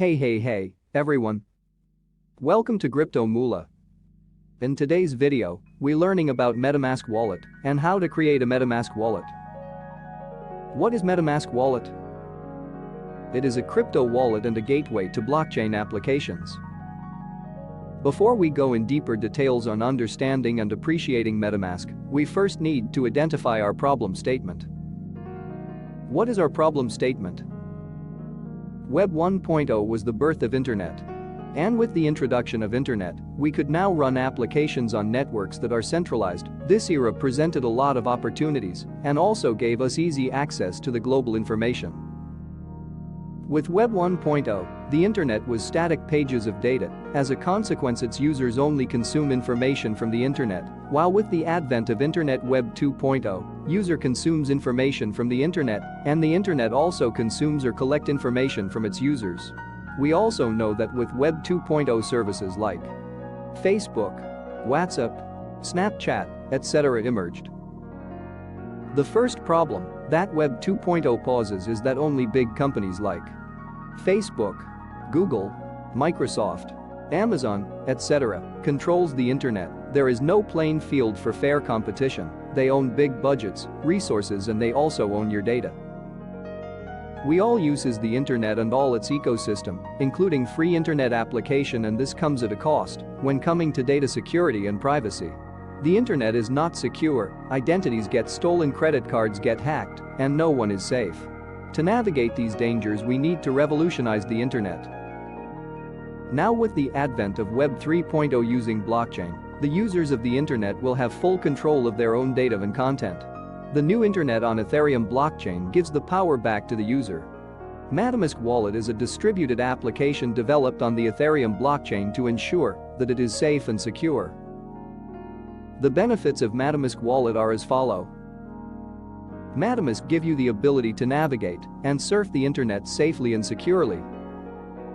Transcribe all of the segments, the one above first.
Hey everyone. Welcome to Crypto Moolah. In today's video, we're learning about Metamask Wallet and how to create a Metamask Wallet. What is Metamask Wallet? It is a crypto wallet and a gateway to blockchain applications. Before we go in deeper details on understanding and appreciating Metamask, we first need to identify our problem statement. What is our problem statement? Web 1.0 was the birth of Internet. And with the introduction of Internet, we could now run applications on networks that are centralized. This era presented a lot of opportunities and also gave us easy access to the global information. With Web 1.0, the Internet was static pages of data. As a consequence, its users only consume information from the Internet, while with the advent of Internet Web 2.0, user consumes information from the Internet, and the Internet also consumes or collect information from its users. We also know that with Web 2.0 services like Facebook, WhatsApp, Snapchat, etc. emerged. The first problem that Web 2.0 poses is that only big companies like Facebook, Google, Microsoft, Amazon, etc. controls the Internet. There is no playing field for fair competition. They own big budgets, resources, and they also own your data. We all uses the Internet and all its ecosystem, including free Internet application, and this comes at a cost when coming to data security and privacy. The Internet is not secure, identities get stolen, credit cards get hacked, and no one is safe. To navigate these dangers, we need to revolutionize the Internet. Now with the advent of Web 3.0 using blockchain, the users of the Internet will have full control of their own data and content. The new Internet on Ethereum blockchain gives the power back to the user. Metamask Wallet is a distributed application developed on the Ethereum blockchain to ensure that it is safe and secure. The benefits of Metamask Wallet are as follow. Metamask give you the ability to navigate and surf the Internet safely and securely.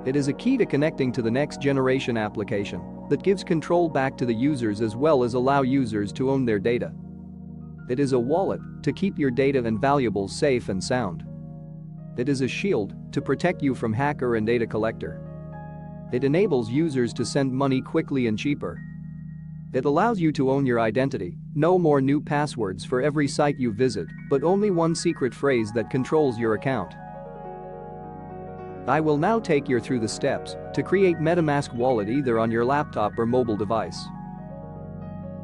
It is a key to connecting to the next generation application that gives control back to the users as well as allow users to own their data. It is a wallet to keep your data and valuables safe and sound. It is a shield to protect you from hacker and data collector. It enables users to send money quickly and cheaper. It allows you to own your identity. No more new passwords for every site you visit, but only one secret phrase that controls your account. I will now take you through the steps to create Metamask Wallet either on your laptop or mobile device.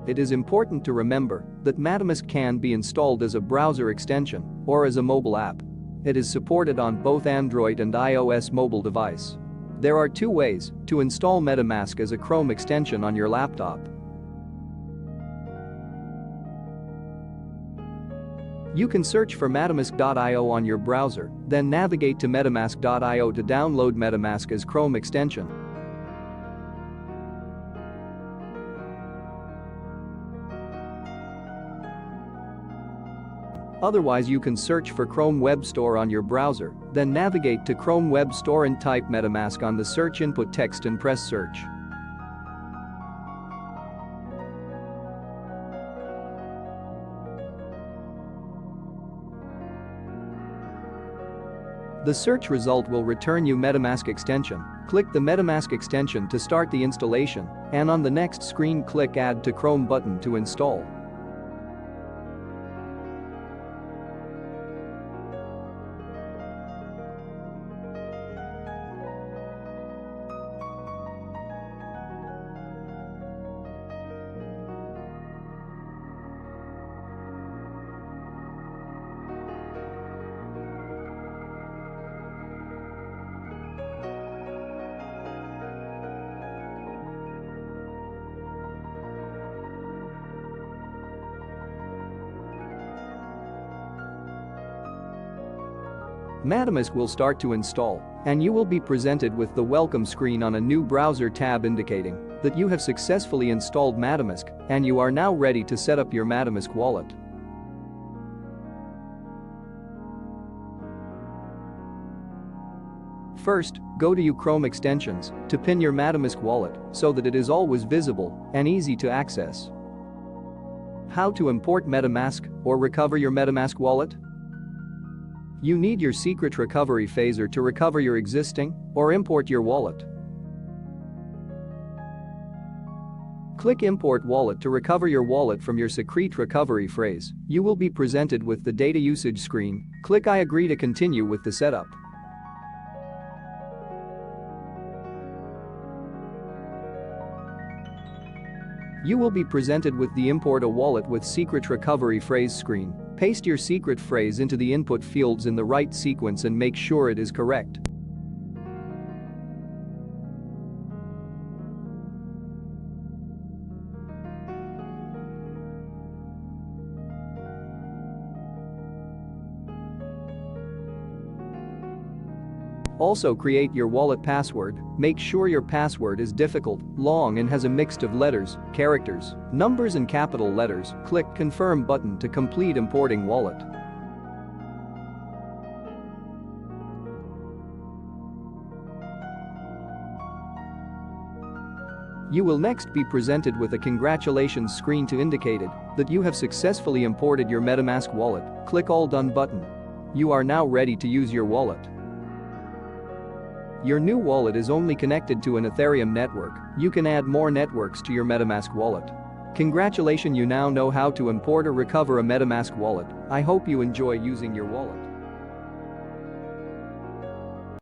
It is important to remember that Metamask can be installed as a browser extension or as a mobile app. It is supported on both Android and iOS mobile device. There are two ways to install Metamask as a Chrome extension on your laptop. You can search for metamask.io on your browser, then navigate to metamask.io to download Metamask as Chrome extension. Otherwise, you can search for Chrome Web Store on your browser, then navigate to Chrome Web Store and type Metamask on the search input text and press search. The search result will return you Metamask extension. Click the Metamask extension to start the installation, and on the next screen click Add to Chrome button to install. Metamask will start to install, and you will be presented with the welcome screen on a new browser tab indicating that you have successfully installed Metamask and you are now ready to set up your Metamask wallet. First, go to your Chrome extensions to pin your Metamask wallet so that it is always visible and easy to access. How to import Metamask or recover your Metamask wallet? You need your secret recovery phaser to recover your existing or import your wallet. Click Import Wallet to recover your wallet from your secret recovery phrase. You will be presented with the data usage screen. Click I agree to continue with the setup. You will be presented with the Import a Wallet with Secret Recovery Phrase screen. Paste your secret phrase into the input fields in the right sequence and make sure it is correct. Also create your wallet password. Make sure your password is difficult, long and has a mix of letters, characters, numbers and capital letters. Click Confirm button to complete importing wallet. You will next be presented with a congratulations screen to indicate that you have successfully imported your Metamask wallet. Click All Done button. You are now ready to use your wallet. Your new wallet is only connected to an Ethereum network. You can add more networks to your Metamask wallet. Congratulations, you now know how to import or recover a Metamask wallet. I hope you enjoy using your wallet.